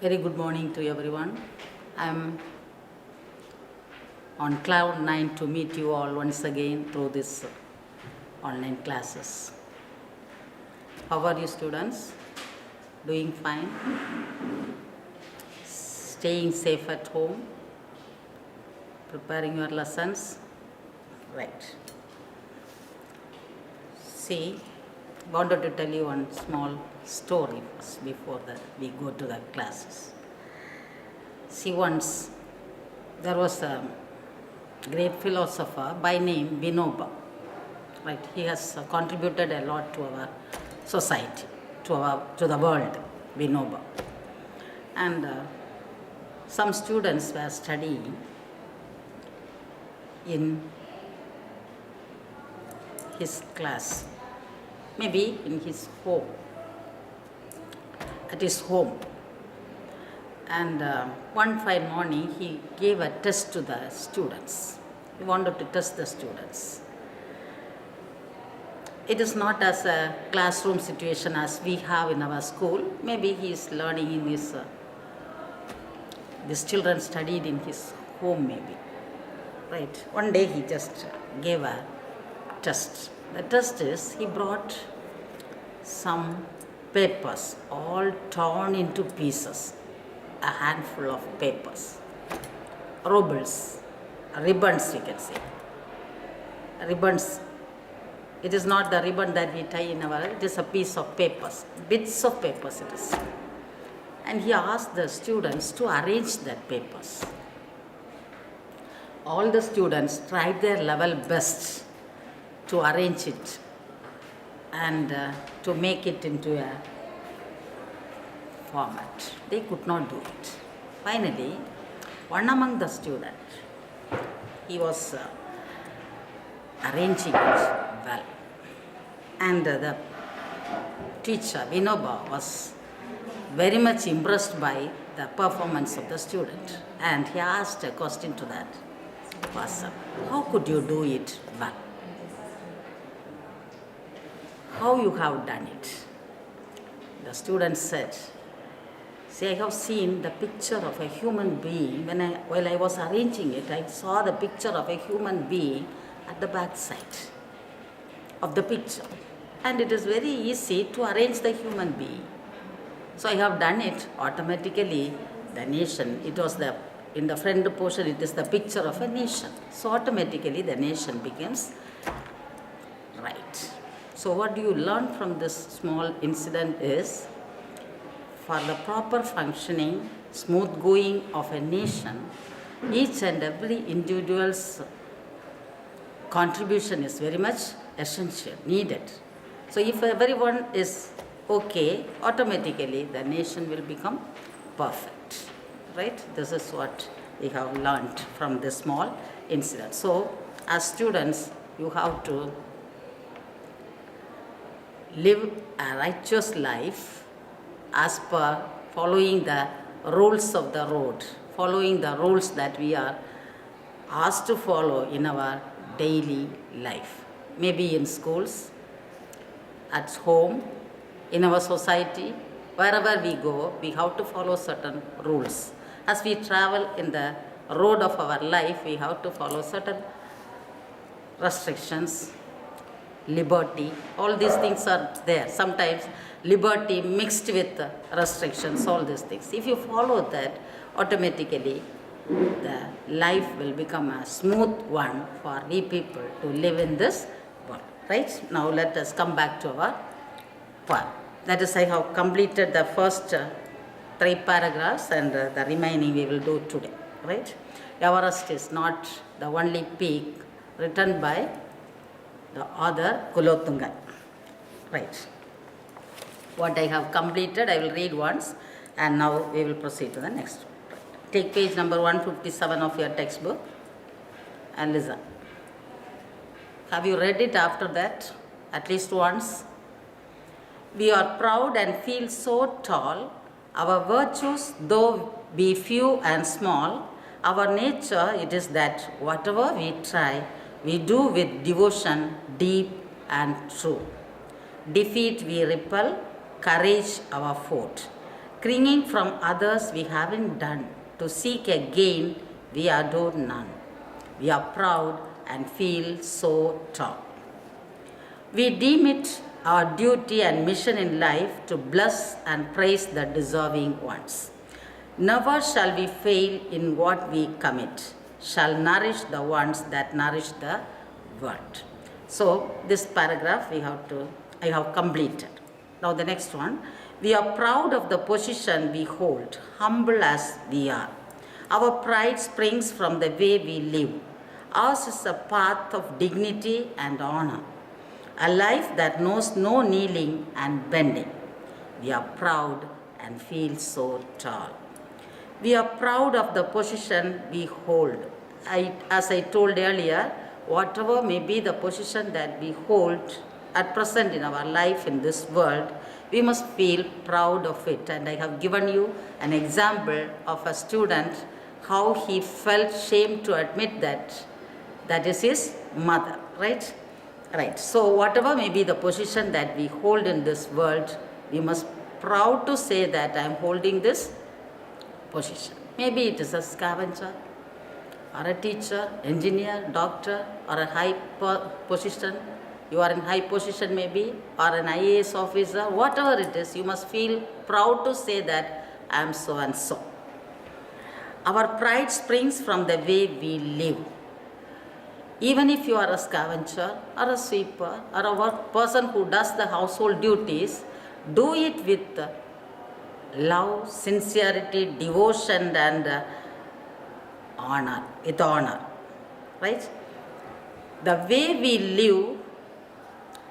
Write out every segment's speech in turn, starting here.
Very good morning to everyone. I am on cloud 9 to meet you all once again through this online classes. How are you students? Doing fine? Staying safe at home? Preparing your lessons? Right. See, wanted to tell you one small story first before that we go to the classes. See, once there was a great philosopher by name Vinoba. Right, he has contributed a lot to our society, to the world, Vinoba. And some students were studying in his class, maybe in his home, at his home. And one fine morning he gave a test to the students. He wanted to test the students. It is not as a classroom situation as we have in our school. Maybe he is learning in his, these children studied in his home maybe. Right. One day he just gave a test. The test is he brought some papers all torn into pieces, a handful of papers, rubles, ribbons we can say, ribbons. It is not the ribbon that we tie in our, it is a piece of papers, bits of papers it is. And he asked the students to arrange that papers. All the students tried their level best to arrange it and to make it into a format. They could not do it. Finally, one among the students, he was arranging it well. And the teacher, Vinoba, was very much impressed by the performance of the student. And he asked a question to that person, how could you do it well? How you have done it? The student said, see, I have seen the picture of a human being. While I was arranging it, I saw the picture of a human being at the back side of the picture. And it is very easy to arrange the human being. So I have done it automatically. The nation, it was in the front portion, it is the picture of a nation. So automatically the nation becomes right. So what do you learn from this small incident is, for the proper functioning, smooth going of a nation, each and every individual's contribution is very much essential, needed. So if everyone is okay, automatically the nation will become perfect. Right? This is what we have learned from this small incident. So as students, you have to live a righteous life as per following the rules of the road, following the rules that we are asked to follow in our daily life. Maybe in schools, at home, in our society, wherever we go, we have to follow certain rules. As we travel in the road of our life, we have to follow certain restrictions, liberty, all these things are there. Sometimes liberty mixed with restrictions, all these things. If you follow that, automatically the life will become a smooth one for we people to live in this world. Right? Now let us come back to our poem. That is, I have completed the first 3 paragraphs and the remaining we will do today. Right? Everest is not the only peak written by the author Kulothunga. Right. What I have completed, I will read once, and now we will proceed to the next one. Take page number 157 of your textbook and listen. Have you read it after that? At least once? We are proud and feel so tall. Our virtues, though be few and small, our nature it is that whatever we try, we do with devotion deep and true. Defeat we repel, courage our fort. Clinging from others we haven't done. To seek a gain we adore none. We are proud and feel so tall. We deem it our duty and mission in life to bless and praise the deserving ones. Never shall we fail in what we commit, shall nourish the ones that nourish the world. So this paragraph I have completed. Now the next one. We are proud of the position we hold, humble as we are. Our pride springs from the way we live. Ours is a path of dignity and honor, a life that knows no kneeling and bending. We are proud and feel so tall. We are proud of the position we hold. As I told earlier, whatever may be the position that we hold at present in our life in this world, we must feel proud of it. And I have given you an example of a student, how he felt shame to admit that is his mother, right? Right. So whatever may be the position that we hold in this world, we must proud to say that I am holding this position. Maybe it is a scavenger, or a teacher, engineer, doctor, or a high position. You are in high position maybe, or an IAS officer, whatever it is, you must feel proud to say that I am so and so. Our pride springs from the way we live. Even if you are a scavenger, or a sweeper, or a person who does the household duties, do it with love, sincerity, devotion, and honor, with honor, right? The way we live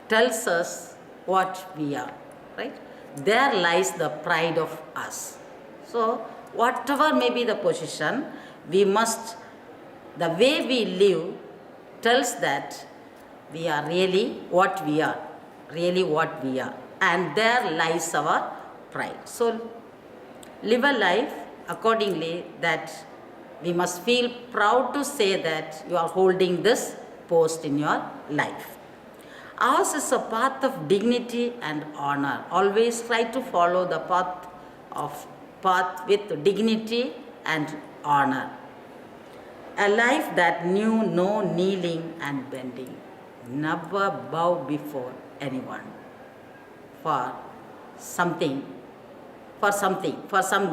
tells us what we are, right? There lies the pride of us. So, whatever may be the position, the way we live tells that we are really what we are, and there lies our pride. So, live a life accordingly that we must feel proud to say that you are holding this post in your life. Ours is a path of dignity and honor. Always try to follow the path with dignity and honor. A life that knew no kneeling and bending. Never bow before anyone for some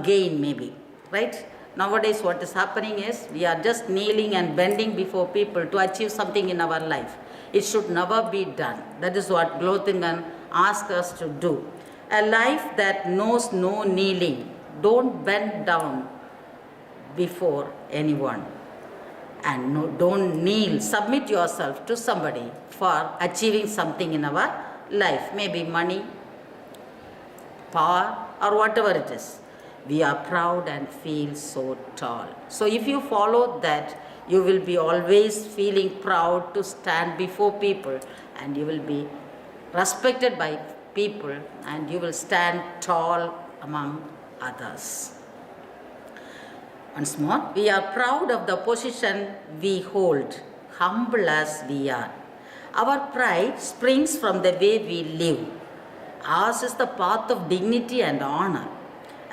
gain maybe, right? Nowadays what is happening is we are just kneeling and bending before people to achieve something in our life. It should never be done. That is what Glothingan asks us to do. A life that knows no kneeling. Don't bend down before anyone. And no, don't kneel. Submit yourself to somebody for achieving something in our life. Maybe money, power, or whatever it is. We are proud and feel so tall. So if you follow that, you will be always feeling proud to stand before people, and you will be respected by people, and you will stand tall among others. Once more, we are proud of the position we hold, humble as we are. Our pride springs from the way we live. Ours is the path of dignity and honor,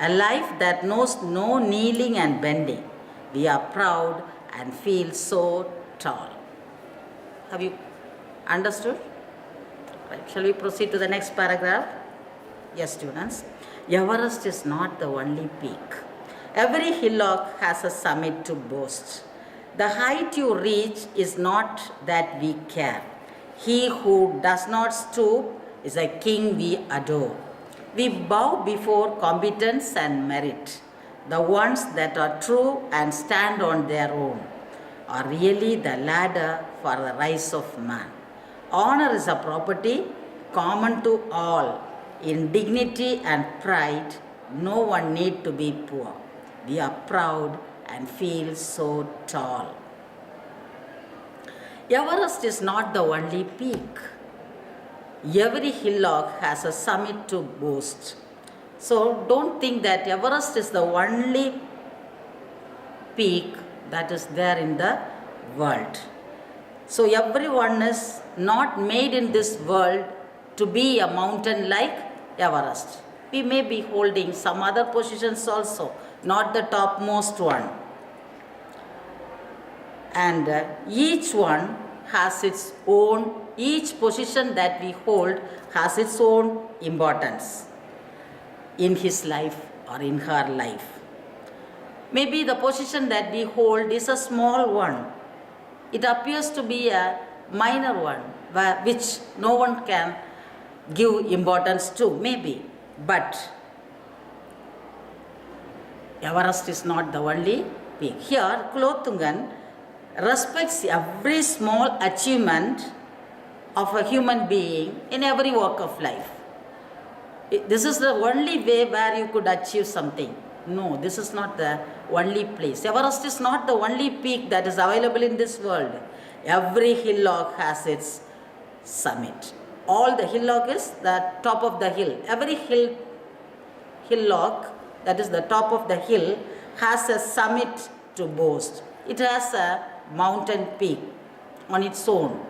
a life that knows no kneeling and bending. We are proud and feel so tall. Have you understood? Right. Shall we proceed to the next paragraph? Yes, students. Everest is not the only peak. Every hillock has a summit to boast. The height you reach is not that we care. He who does not stoop is a king we adore. We bow before competence and merit. The ones that are true and stand on their own are really the ladder for the rise of man. Honor is a property common to all. In dignity and pride, no one need to be poor. We are proud and feel so tall. Everest is not the only peak. Every hillock has a summit to boast. So don't think that Everest is the only peak that is there in the world. So everyone is not made in this world to be a mountain like Everest. We may be holding some other positions also, not the topmost one. And each one has its own, each position that we hold has its own importance in his life or in her life. Maybe the position that we hold is a small one. It appears to be a minor one, which no one can give importance to, maybe. But Everest is not the only peak. Here, Kulothungan respects every small achievement of a human being in every walk of life. This is the only way where you could achieve something. No, this is not the only place. Everest is not the only peak that is available in this world. Every hillock has its summit. All the hillock is the top of the hill. Every hillock, that is the top of the hill, has a summit to boast. It has a mountain peak on its own.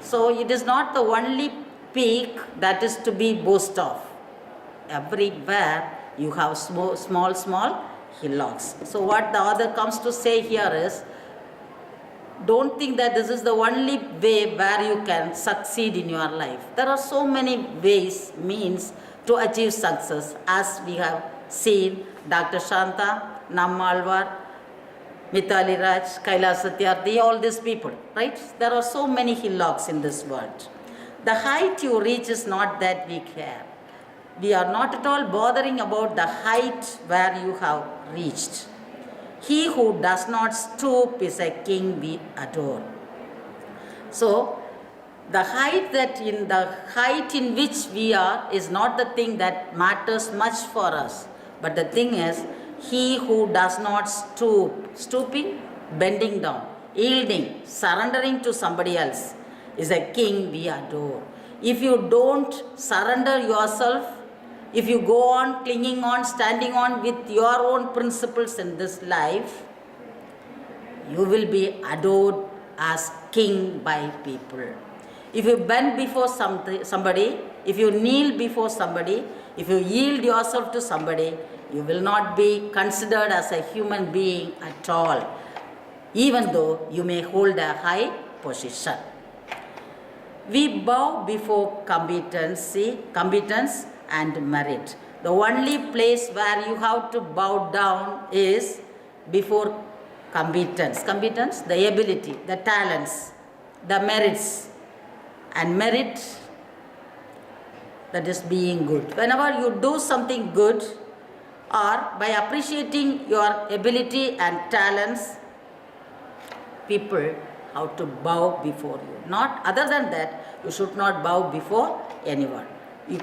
So it is not the only peak that is to be boasted of. Everywhere you have small hillocks. So what the author comes to say here is, don't think that this is the only way where you can succeed in your life. There are so many ways, means to achieve success, as we have seen Dr. Shanta, Nammalwar, Mithali Raj, Kailas Satyarthi, all these people, right? There are so many hillocks in this world. The height you reach is not that we care. We are not at all bothering about the height where you have reached. He who does not stoop is a king we adore. So, the height in which we are is not the thing that matters much for us. But the thing is, he who does not stooping, bending down, yielding, surrendering to somebody else, is a king we adore. If you don't surrender yourself, if you go on clinging on, standing on with your own principles in this life, you will be adored as king by people. If you bend before somebody, if you kneel before somebody, if you yield yourself to somebody, you will not be considered as a human being at all, even though you may hold a high position. We bow before competence and merit. The only place where you have to bow down is before competence. Competence, the ability, the talents, the merits. And merit, that is being good. Whenever you do something good, or by appreciating your ability and talents, people have to bow before you. Not other than that, you should not bow before anyone. You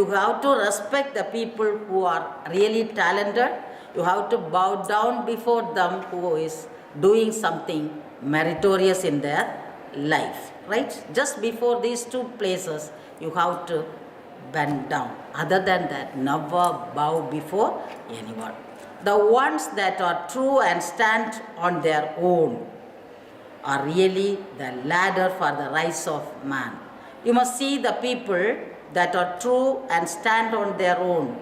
have to respect the people who are really talented. You have to bow down before them who is doing something meritorious in their life, right? Just before these two places, you have to bend down. Other than that, never bow before anyone. The ones that are true and stand on their own are really the ladder for the rise of man. You must see the people that are true and stand on their own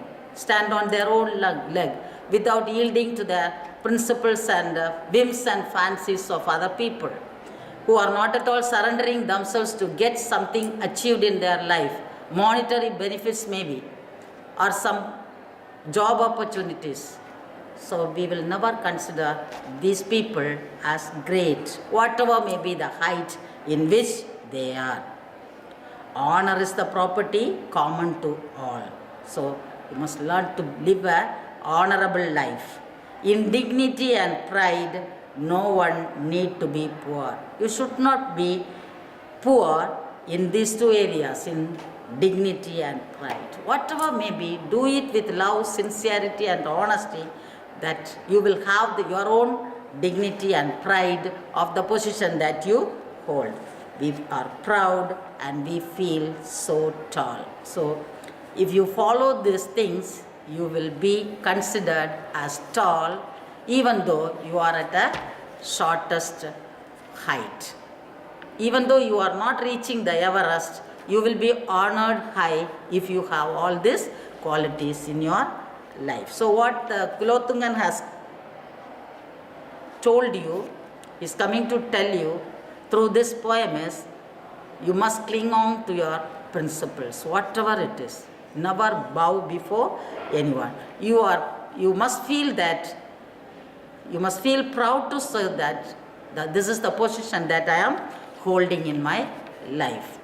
leg, without yielding to the principles and whims and fancies of other people, who are not at all surrendering themselves to get something achieved in their life, monetary benefits maybe, or some job opportunities. So we will never consider these people as great, whatever may be the height in which they are. Honor is the property common to all. So you must learn to live an honorable life. In dignity and pride, no one need to be poor. You should not be poor in these two areas, in dignity and pride. Whatever may be, do it with love, sincerity and honesty, that you will have your own dignity and pride of the position that you hold. We are proud and we feel so tall. So if you follow these things, you will be considered as tall, even though you are at the shortest height. Even though you are not reaching the Everest, you will be honored high if you have all these qualities in your life. So what Kulothungan has told you, is coming to tell you through this poem is, you must cling on to your principles, whatever it is. Never bow before anyone. You must feel that, you must feel proud to say that this is the position that I am holding in my life.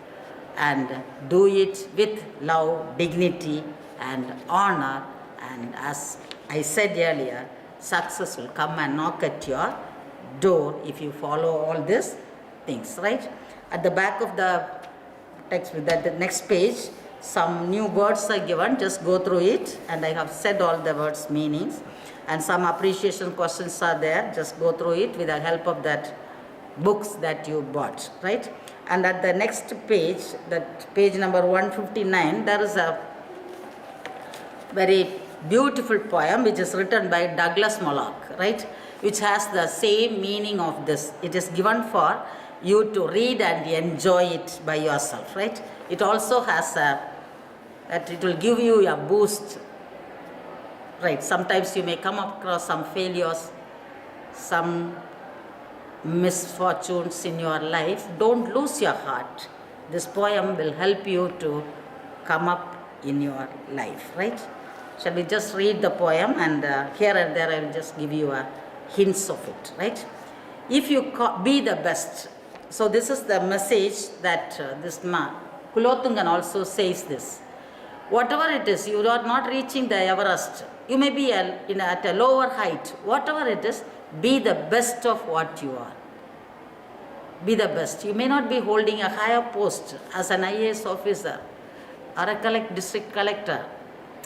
And do it with love, dignity and honor. And as I said earlier, success will come and knock at your door if you follow all these things, right? At the back of the text, with the next page, some new words are given. Just go through it, and I have said all the words' meanings, and some appreciation questions are there. Just go through it with the help of that books that you bought, right? And at the next page, that page number 159, there is a very beautiful poem which is written by Douglas Moloch, right? Which has the same meaning of this. It is given for you to read and enjoy it by yourself, right? It also has that it will give you a boost, right? Sometimes you may come across some failures, some misfortunes in your life. Don't lose your heart. This poem will help you to come up in your life, right? Shall we just read the poem, and here and there I will just give you a hints of it, right? If you be the best. So this is the message that this Kulothungan also says this. Whatever it is, you are not reaching the Everest. You may be at a lower height. Whatever it is, be the best of what you are. Be the best. You may not be holding a higher post as an IAS officer or a district collector.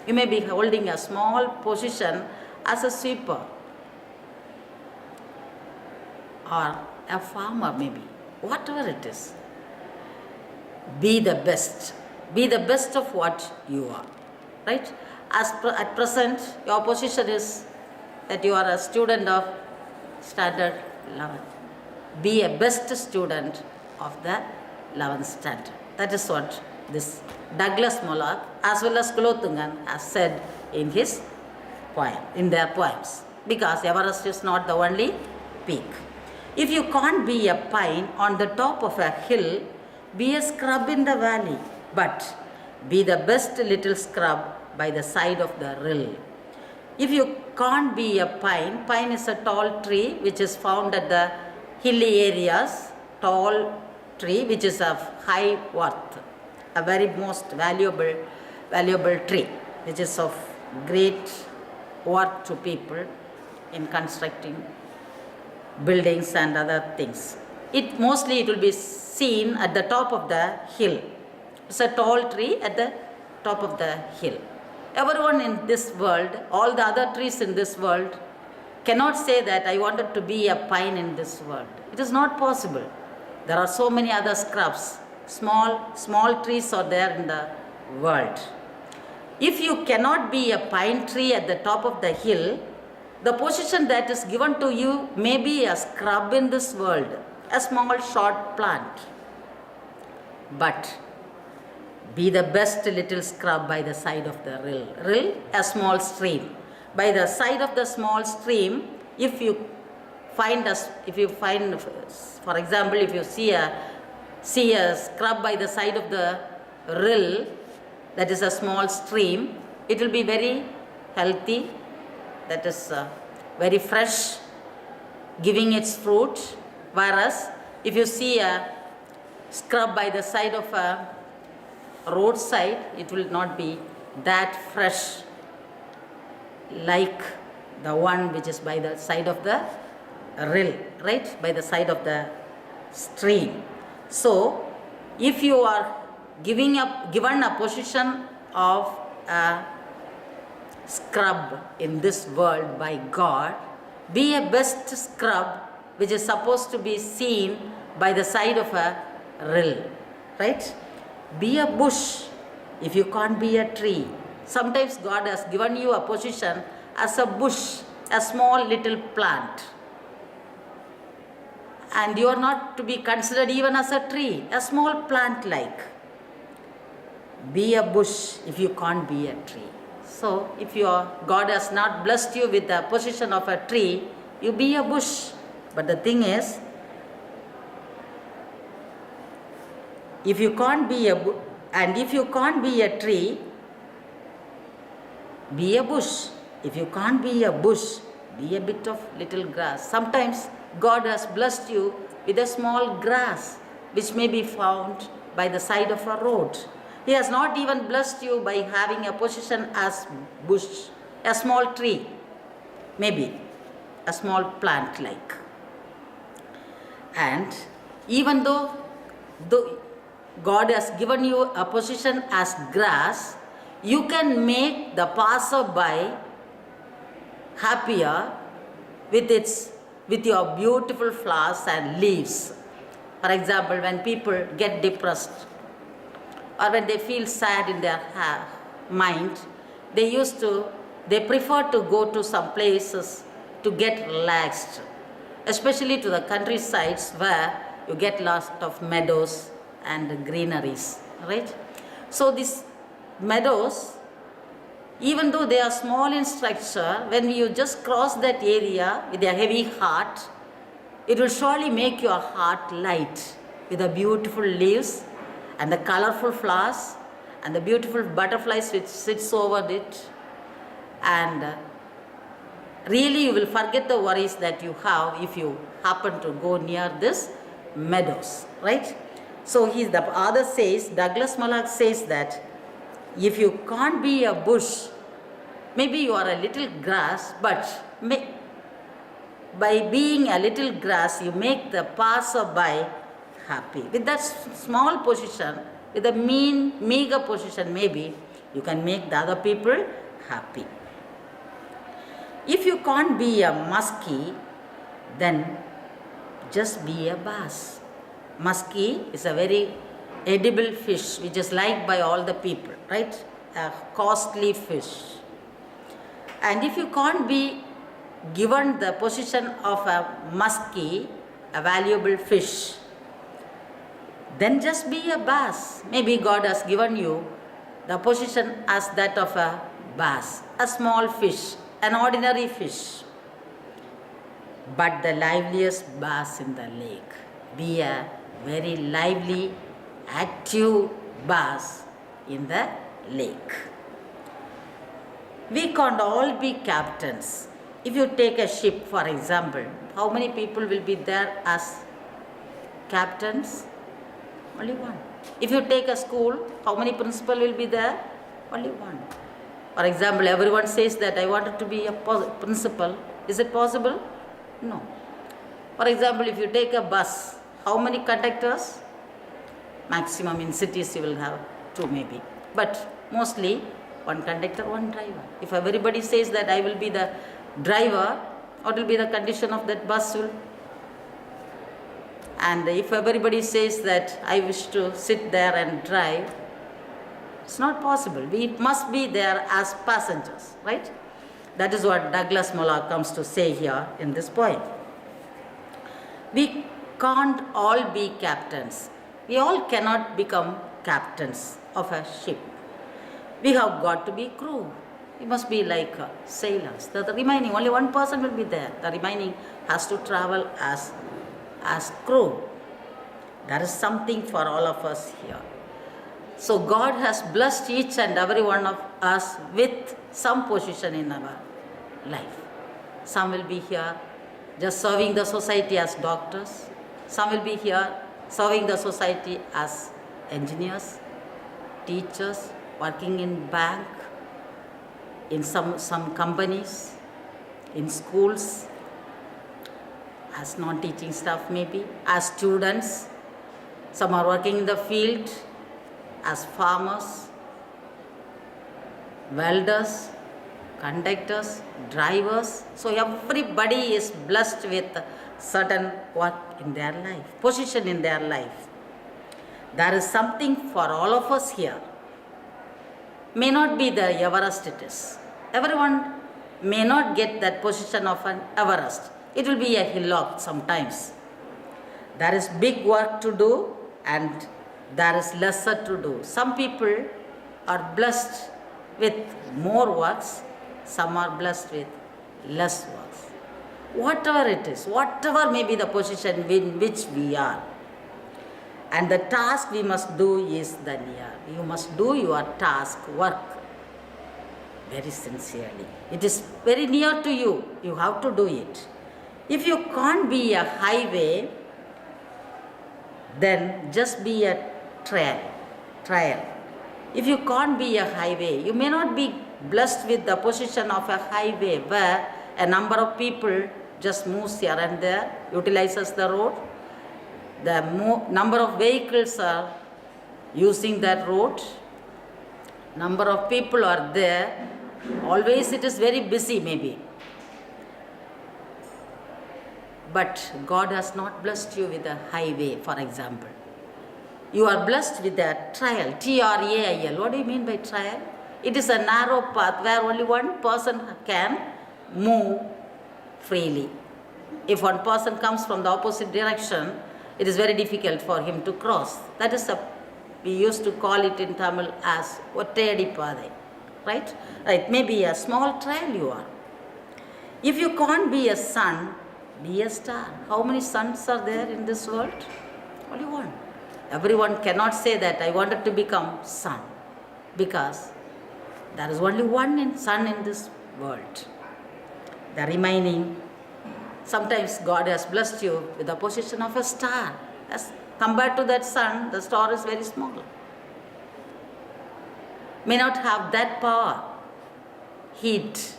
You may be holding a small position as a sweeper or a farmer maybe. Whatever it is, be the best. Be the best of what you are, right? At present, your position is that you are a student of standard 11. Be a best student of the 11th standard. That is what this Douglas Moloch as well as Kulothungan has said in his poem, in their poems. Because Everest is not the only peak. If you can't be a pine on the top of a hill, be a scrub in the valley, but be the best little scrub by the side of the rill. If you can't be a pine, pine is a tall tree which is found at the hilly areas, tall tree which is of high worth, a very most valuable tree which is of great worth to people in constructing buildings and other things. It will be seen at the top of the hill. It's a tall tree at the top of the hill. Everyone in this world, all the other trees in this world, cannot say that I wanted to be a pine in this world. It is not possible. There are so many other scrubs. Small trees are there in the world. If you cannot be a pine tree at the top of the hill, the position that is given to you may be a scrub in this world, a small short plant. But be the best little scrub by the side of the rill. Rill, a small stream. By the side of the small stream, if you find, for example, if you see a scrub by the side of the rill, that is a small stream, it will be very healthy, that is very fresh, giving its fruit. Whereas if you see a scrub by the side of a roadside, it will not be that fresh like the one which is by the side of the rill, right? By the side of the stream. So if you are given a position of a scrub in this world by God, be a best scrub which is supposed to be seen by the side of a rill, right? Be a bush if you can't be a tree. Sometimes God has given you a position as a bush, a small little plant, and you are not to be considered even as a tree, a small plant like. Be a bush if you can't be a tree. So if God has not blessed you with the position of a tree, you be a bush. But the thing is, if you can't be if you can't be a tree, be a bush. If you can't be a bush, be a bit of little grass. Sometimes God has blessed you with a small grass which may be found by the side of a road. He has not even blessed you by having a position as bush, a small tree, maybe a small plant like. And even though God has given you a position as grass, you can make the passerby happier with your beautiful flowers and leaves. For example, when people get depressed or when they feel sad in their mind, they prefer to go to some places to get relaxed, especially to the countrysides where you get lots of meadows and greeneries, right? So these meadows, even though they are small in structure, when you just cross that area with a heavy heart, it will surely make your heart light with the beautiful leaves and the colorful flowers and the beautiful butterflies which sits over it. And really you will forget the worries that you have if you happen to go near this meadows, right? So the author says, Douglas Malloch says that if you can't be a bush, maybe you are a little grass, but by being a little grass, you make the passerby happy. With that small position, with a meager position maybe, you can make the other people happy. If you can't be a muskie, then just be a bass. Muskie is a very edible fish which is liked by all the people, right? A costly fish. And if you can't be given the position of a muskie, a valuable fish, then just be a bass. Maybe God has given you the position as that of a bass, a small fish, an ordinary fish, but the liveliest bass in the lake. Be a very lively, active bass in the lake. We can't all be captains. If you take a ship, for example, how many people will be there as captains? Only one. If you take a school, how many principal will be there? Only one. For example, everyone says that I wanted to be a principal. Is it possible? No. For example, if you take a bus, how many conductors? Maximum in cities you will have 2 maybe. But mostly 1 conductor, 1 driver. If everybody says that I will be the driver, what will be the condition of that bus? And if everybody says that I wish to sit there and drive, it's not possible. We must be there as passengers, right? That is what Douglas Malloch comes to say here in this poem. We can't all be captains. We all cannot become captains of a ship. We have got to be crew. We must be like sailors. The remaining, only one person will be there. The remaining has to travel as crew. There is something for all of us here. So God has blessed each and every one of us with some position in our life. Some will be here just serving the society as doctors. Some will be here serving the society as engineers, teachers, working in bank, in some companies, in schools, as non-teaching staff maybe, as students. Some are working in the field as farmers, welders, conductors, drivers. So everybody is blessed with certain work in their life, position in their life. There is something for all of us here. May not be the Everest it is. Everyone may not get that position of an Everest. It will be a hillock sometimes. There is big work to do and there is lesser to do. Some people are blessed with more works, some are blessed with less works. Whatever it is, whatever may be the position in which we are, and the task we must do is the near. You must do your task, work, very sincerely. It is very near to you. You have to do it. If you can't be a highway, then just be a trial. If you can't be a highway, you may not be blessed with the position of a highway where a number of people just moves here and there, utilizes the road. The number of vehicles are using that road. Number of people are there. Always it is very busy maybe. But God has not blessed you with a highway, for example. You are blessed with a trail, T-R-A-I-L. What do you mean by trail? It is a narrow path where only one person can move freely. If one person comes from the opposite direction, it is very difficult for him to cross. That is we used to call it in Tamil as Ottayadi Padai. Right? Maybe a small trail you are. If you can't be a sun, be a star. How many suns are there in this world? Only one. Everyone cannot say that I wanted to become sun, because there is only one sun in this world. The remaining, sometimes God has blessed you with the position of a star. As compared to that sun, the star is very small. May not have that power, heat,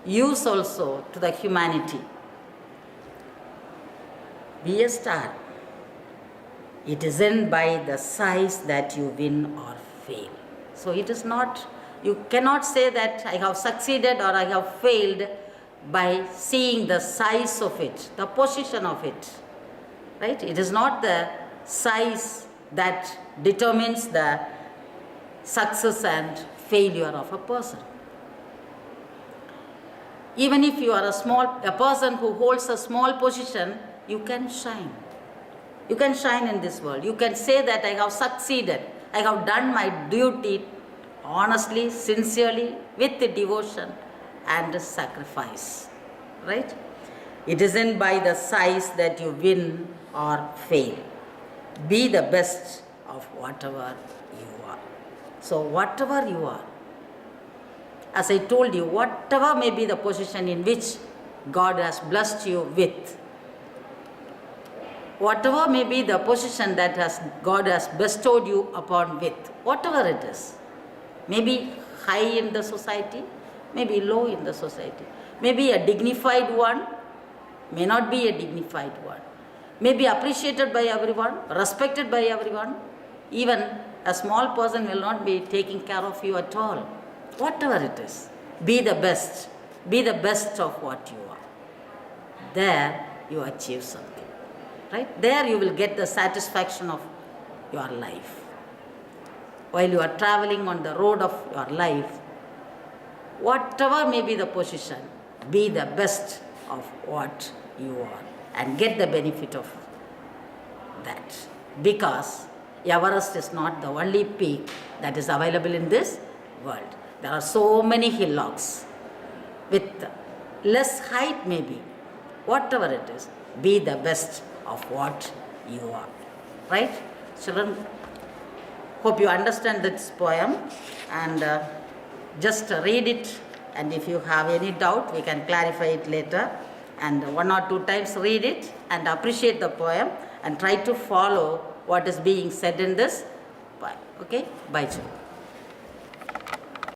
use also to the humanity. Be a star. It isn't by the size that you win or fail. So it is not, you cannot say that I have succeeded or I have failed by seeing the size of it, the position of it. Right? It is not the size that determines the success and failure of a person. Even if you are a person who holds a small position, you can shine. You can shine in this world. You can say that I have succeeded. I have done my duty honestly, sincerely, with devotion and sacrifice. Right? It isn't by the size that you win or fail. Be the best of whatever you are. So whatever you are, as I told you, whatever may be the position in which God has blessed you with, whatever may be the position that God has bestowed you upon with, whatever it is, maybe high in the society, maybe low in the society, maybe a dignified one, may not be a dignified one, may be appreciated by everyone, respected by everyone, even a small person will not be taking care of you at all. Whatever it is, be the best. Be the best of what you are. There you achieve something. Right? There you will get the satisfaction of your life. While you are traveling on the road of your life, whatever may be the position, be the best of what you are and get the benefit of that. Because Everest is not the only peak that is available in this world. There are so many hillocks with less height maybe. Whatever it is, be the best of what you are. Right? Children, hope you understand this poem and just read it, and if you have any doubt we can clarify it later, and 1 or 2 times read it and appreciate the poem and try to follow what is being said in this poem. Okay? Bye children.